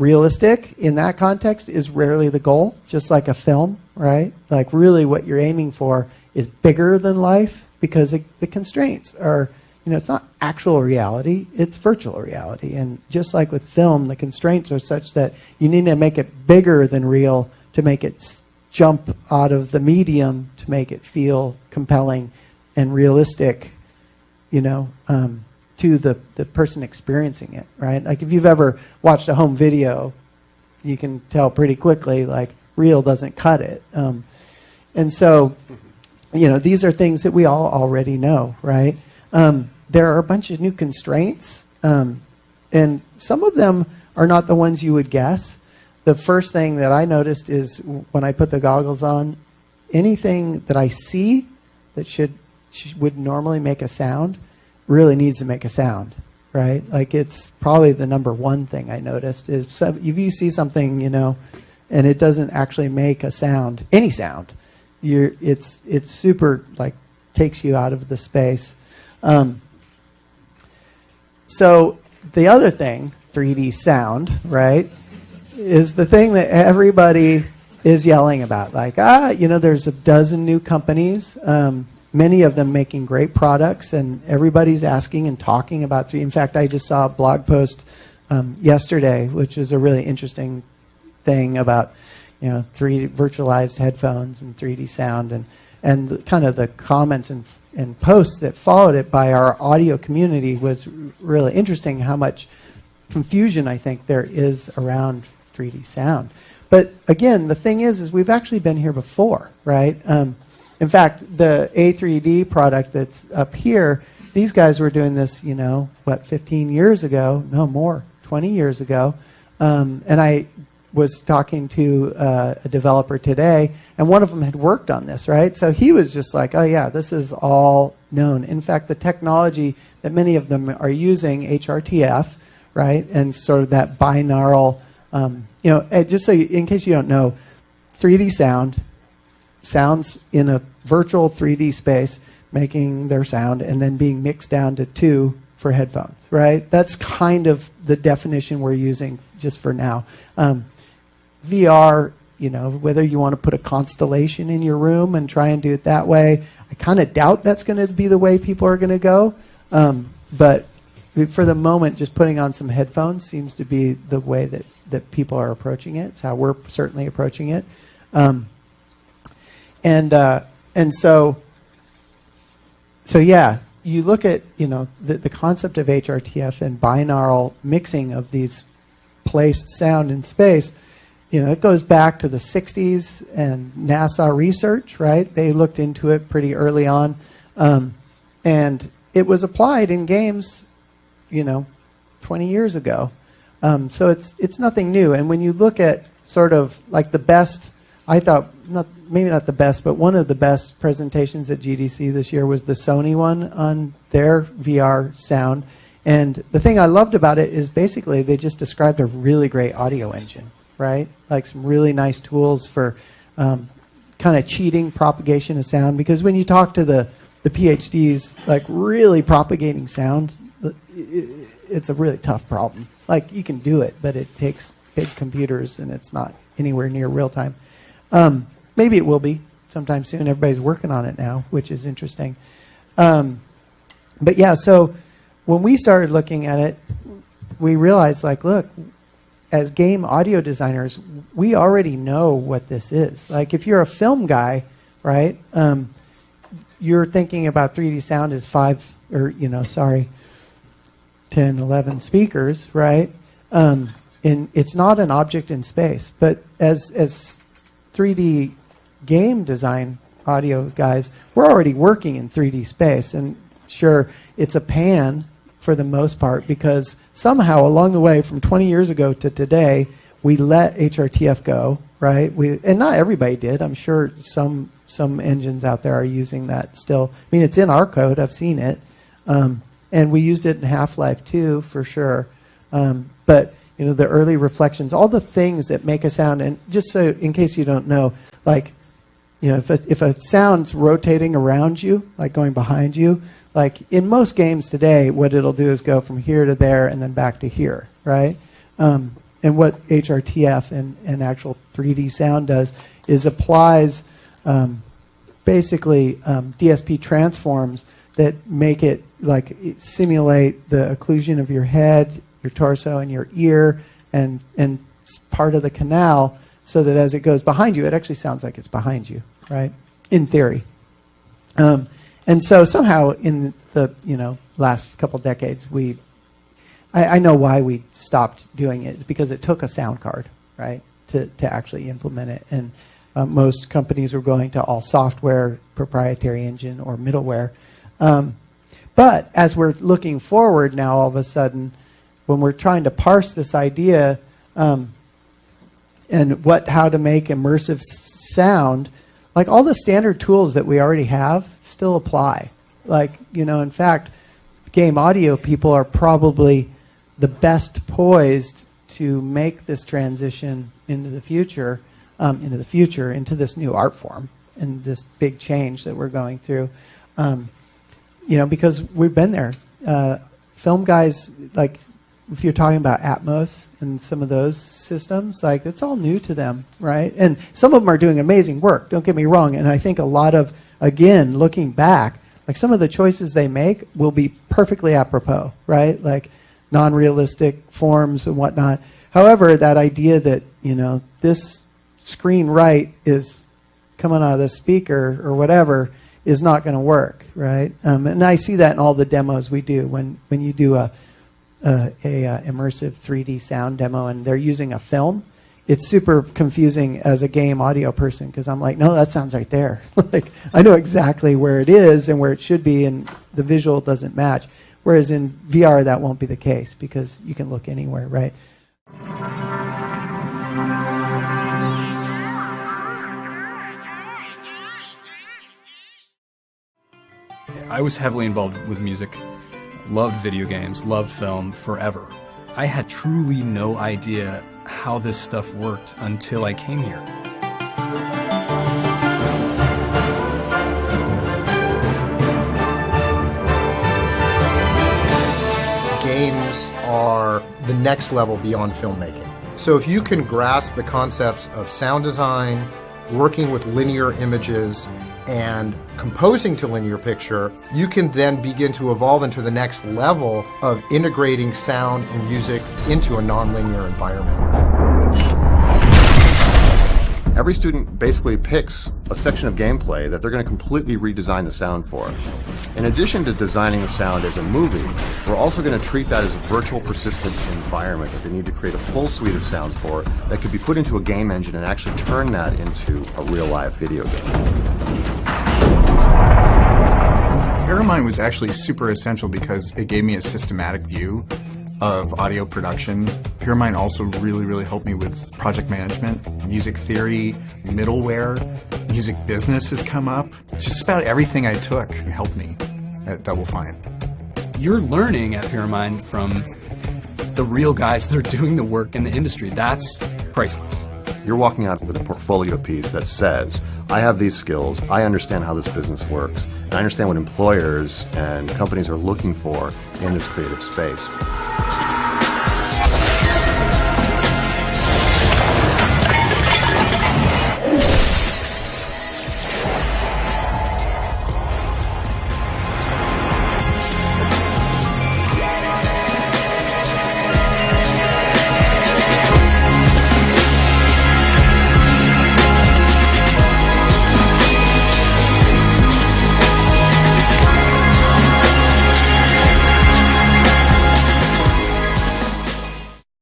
realistic in that context is rarely the goal, just like a film, right? Like really what you're aiming for is bigger than life because the constraints are, it's not actual reality, it's virtual reality. And just like with film, the constraints are such that you need to make it bigger than real to make it jump out of the medium to make it feel compelling and realistic, to the person experiencing it, right? Like if you've ever watched a home video, you can tell pretty quickly, like, real doesn't cut it. And so, these are things that we all already know, right? There are a bunch of new constraints, and some of them are not the ones you would guess. The first thing that I noticed is when I put the goggles on, anything that I see that would normally make a sound really needs to make a sound, right? Like it's probably the number one thing I noticed is if you see something, and it doesn't actually make a sound, any sound, it's super, like, takes you out of the space. So the other thing, 3D sound, right, is the thing that everybody is yelling about. Like, there's a dozen new companies, many of them making great products, and everybody's asking and talking about 3D. In fact, I just saw a blog post yesterday, which is a really interesting thing about 3D virtualized headphones and 3D sound, and kind of the comments and posts that followed it by our audio community was really interesting. How much confusion I think there is around 3D sound. But again, the thing is we've actually been here before, right? In fact, the A3D product that's up here, these guys were doing this, 15 years ago? No, more, 20 years ago. And I was talking to a developer today, and one of them had worked on this, right? So he was just like, oh yeah, this is all known. In fact, the technology that many of them are using, HRTF, right, and sort of that binaural, just so in case you don't know, 3D sounds in a virtual 3D space, making their sound and then being mixed down to 2 for headphones, right? That's kind of the definition we're using just for now. VR, whether you want to put a constellation in your room and try and do it that way, I kind of doubt that's going to be the way people are going to go. But for the moment, just putting on some headphones seems to be the way that people are approaching it. It's how we're certainly approaching it. And so yeah, you look at the concept of HRTF and binaural mixing of these placed sound in space. It goes back to the 60s and NASA research, right? They looked into it pretty early on, and it was applied in games, 20 years ago. So it's nothing new. And when you look at sort of like the best, I thought, maybe not the best, but one of the best presentations at GDC this year was the Sony one on their VR sound. And the thing I loved about it is basically they just described a really great audio engine, right? Like some really nice tools for kind of cheating propagation of sound. Because when you talk to the PhDs, like really propagating sound, it's a really tough problem. Like you can do it, but it takes big computers and it's not anywhere near real time. Maybe it will be sometime soon. Everybody's working on it now, which is interesting. But yeah, so when we started looking at it, we realized, like, look, as game audio designers, we already know what this is. Like, if you're a film guy, right, you're thinking about 3D sound as 10, 11 speakers, right? And it's not an object in space. But as 3D game design audio guys, we're already working in 3D space. And sure, it's a pan for the most part because somehow along the way from 20 years ago to today, we let HRTF go, right? And not everybody did. I'm sure some engines out there are using that still. I mean, it's in our code. I've seen it. And we used it in Half-Life 2 for sure. But the early reflections, all the things that make a sound, and just so in case you don't know, like, if a sound's rotating around you, like going behind you, like in most games today, what it'll do is go from here to there and then back to here, right? And and what HRTF and actual 3D sound does is applies basically DSP transforms that make it like simulate the occlusion of your head, your torso, and your ear, and part of the canal, so that as it goes behind you, it actually sounds like it's behind you, right? In theory. And so somehow in the last couple decades, I know why we stopped doing it. It's because it took a sound card, right, to actually implement it. And most companies were going to all software, proprietary engine, or middleware. But as we're looking forward now, all of a sudden, when we're trying to parse this idea and how to make immersive sound, like all the standard tools that we already have still apply. Like, in fact, game audio people are probably the best poised to make this transition into the future, into this new art form and this big change that we're going through. Because we've been there. Film guys, like, if you're talking about Atmos and some of those systems, like, it's all new to them, right? And some of them are doing amazing work, don't get me wrong. And I think a lot of, again, looking back, like some of the choices they make will be perfectly apropos, right? Like non-realistic forms and whatnot. However, that idea that, this screen right is coming out of the speaker or whatever is not going to work, right? And I see that in all the demos we do. When you do a immersive 3D sound demo and they're using a film, it's super confusing as a game audio person, because I'm like, no, that sounds right there. Like, I know exactly where it is and where it should be, and the visual doesn't match. Whereas in VR, that won't be the case, because you can look anywhere, right? I was heavily involved with music, loved video games, loved film forever. I had truly no idea how this stuff worked until I came here. Games are the next level beyond filmmaking. So if you can grasp the concepts of sound design, working with linear images, and composing to linear picture, you can then begin to evolve into the next level of integrating sound and music into a nonlinear environment. Every student basically picks a section of gameplay that they're going to completely redesign the sound for. In addition to designing the sound as a movie, we're also going to treat that as a virtual persistent environment that they need to create a full suite of sound for that could be put into a game engine and actually turn that into a real live video game. Paramine was actually super essential because it gave me a systematic view of audio production. Paramine also really helped me with project management, music theory, middleware, music business has come up. Just about everything I took helped me at Double Fine. You're learning at Paramine from the real guys that are doing the work in the industry. That's priceless. You're walking out with a portfolio piece that says, I have these skills, I understand how this business works, and I understand what employers and companies are looking for in this creative space.